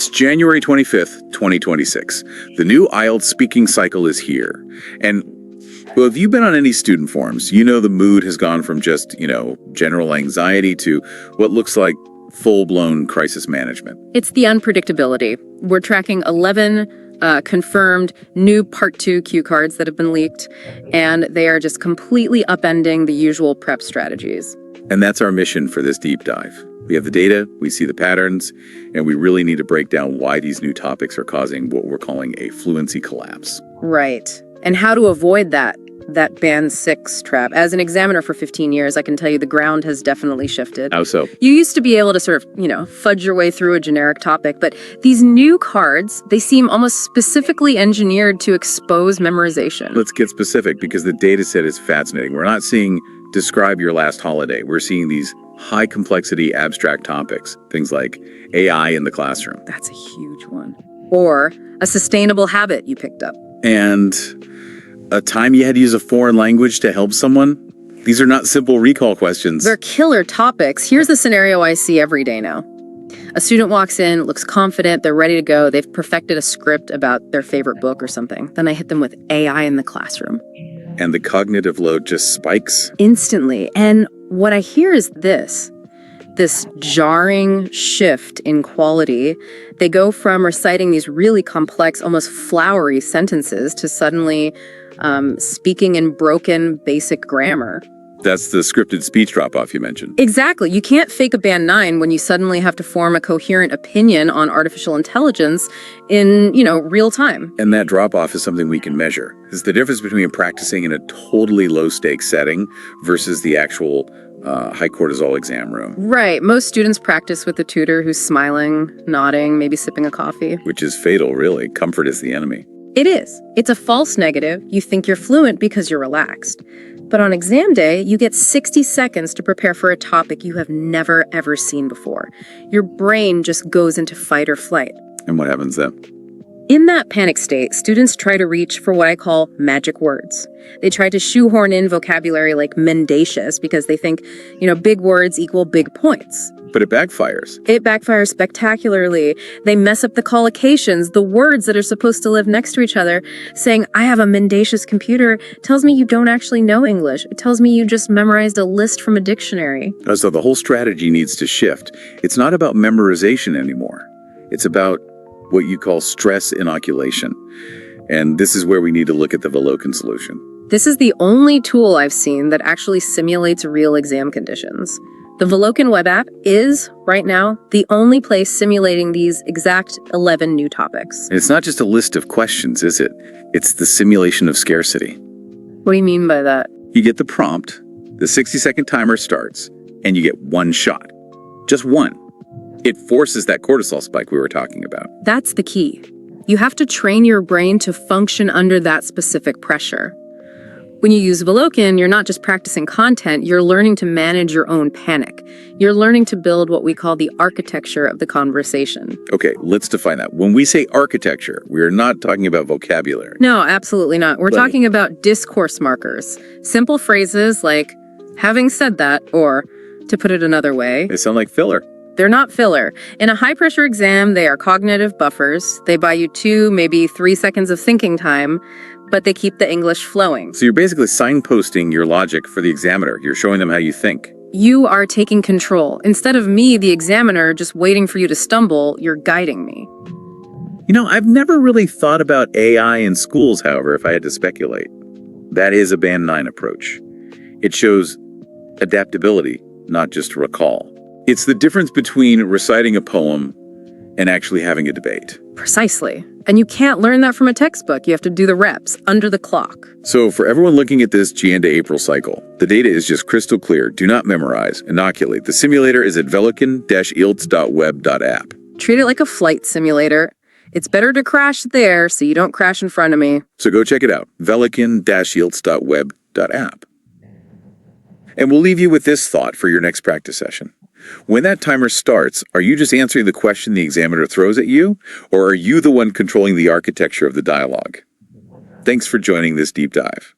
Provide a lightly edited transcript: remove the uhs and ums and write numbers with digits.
It's January 25th, 2026. The new IELTS speaking cycle is here. And, well, if you've been on any student forums, you know the mood has gone from just, general anxiety to what looks like full-blown crisis management. It's the unpredictability. We're tracking 11 confirmed new Part 2 cue cards that have been leaked, and they are just completely upending the usual prep strategies. And that's our mission for this deep dive. We have the data, we see the patterns, and we really need to break down why these new topics are causing what we're calling a fluency collapse. Right. And how to avoid that band 6 trap. As an examiner for 15 years, I can tell you the ground has definitely shifted. How so? You used to be able to sort of, fudge your way through a generic topic, but these new cards, they seem almost specifically engineered to expose memorization. Let's get specific because the data set is fascinating. We're not seeing describe your last holiday. We're seeing these high complexity abstract topics, things like AI in the classroom. That's a huge one. Or a sustainable habit you picked up. And a time you had to use a foreign language to help someone? These are not simple recall questions. They're killer topics. Here's the scenario I see every day now. A student walks in, looks confident, they're ready to go, they've perfected a script about their favorite book or something. Then I hit them with AI in the classroom. And the cognitive load just spikes. Instantly. And what I hear is this jarring shift in quality. They go from reciting these really complex, almost flowery sentences to suddenly speaking in broken, basic grammar. That's the scripted speech drop-off you mentioned. Exactly. You can't fake a band 9 when you suddenly have to form a coherent opinion on artificial intelligence in, real time. And that drop-off is something we can measure. It's the difference between practicing in a totally low-stakes setting versus the actual high cortisol exam room. Right. Most students practice with a tutor who's smiling, nodding, maybe sipping a coffee. Which is fatal, really. Comfort is the enemy. It is. It's a false negative. You think you're fluent because you're relaxed. But on exam day, you get 60 seconds to prepare for a topic you have never, ever seen before. Your brain just goes into fight or flight. And what happens then? In that panic state, students try to reach for what I call magic words. They try to shoehorn in vocabulary like mendacious because they think, big words equal big points. But it backfires. It backfires spectacularly. They mess up the collocations, the words that are supposed to live next to each other. Saying, I have a mendacious computer, tells me you don't actually know English. It tells me you just memorized a list from a dictionary. So the whole strategy needs to shift. It's not about memorization anymore. It's about what you call stress inoculation. And this is where we need to look at the Velokin solution. This is the only tool I've seen that actually simulates real exam conditions. The Velokin web app is, right now, the only place simulating these exact 11 new topics. And it's not just a list of questions, is it? It's the simulation of scarcity. What do you mean by that? You get the prompt, the 60-second timer starts, and you get one shot. Just one. It forces that cortisol spike we were talking about. That's the key. You have to train your brain to function under that specific pressure. When you use Velokin, you're not just practicing content, you're learning to manage your own panic. You're learning to build what we call the architecture of the conversation. Okay, let's define that. When we say architecture, we're not talking about vocabulary. No, absolutely not. We're talking about discourse markers. Simple phrases like, having said that, or, to put it another way. They sound like filler. They're not filler. In a high-pressure exam, they are cognitive buffers. They buy you 2, maybe 3 seconds of thinking time, but they keep the English flowing. So you're basically signposting your logic for the examiner. You're showing them how you think. You are taking control. Instead of me, the examiner, just waiting for you to stumble, you're guiding me. I've never really thought about AI in schools, however, if I had to speculate. That is a Band 9 approach. It shows adaptability, not just recall. It's the difference between reciting a poem and actually having a debate. Precisely. And you can't learn that from a textbook. You have to do the reps under the clock. So for everyone looking at this Jan-Apr cycle, the data is just crystal clear. Do not memorize, inoculate. The simulator is at velokin-ielts.web.app. Treat it like a flight simulator. It's better to crash there so you don't crash in front of me. So go check it out, velokin-ielts.web.app. And we'll leave you with this thought for your next practice session. When that timer starts, are you just answering the question the examiner throws at you, or are you the one controlling the architecture of the dialogue? Thanks for joining this deep dive.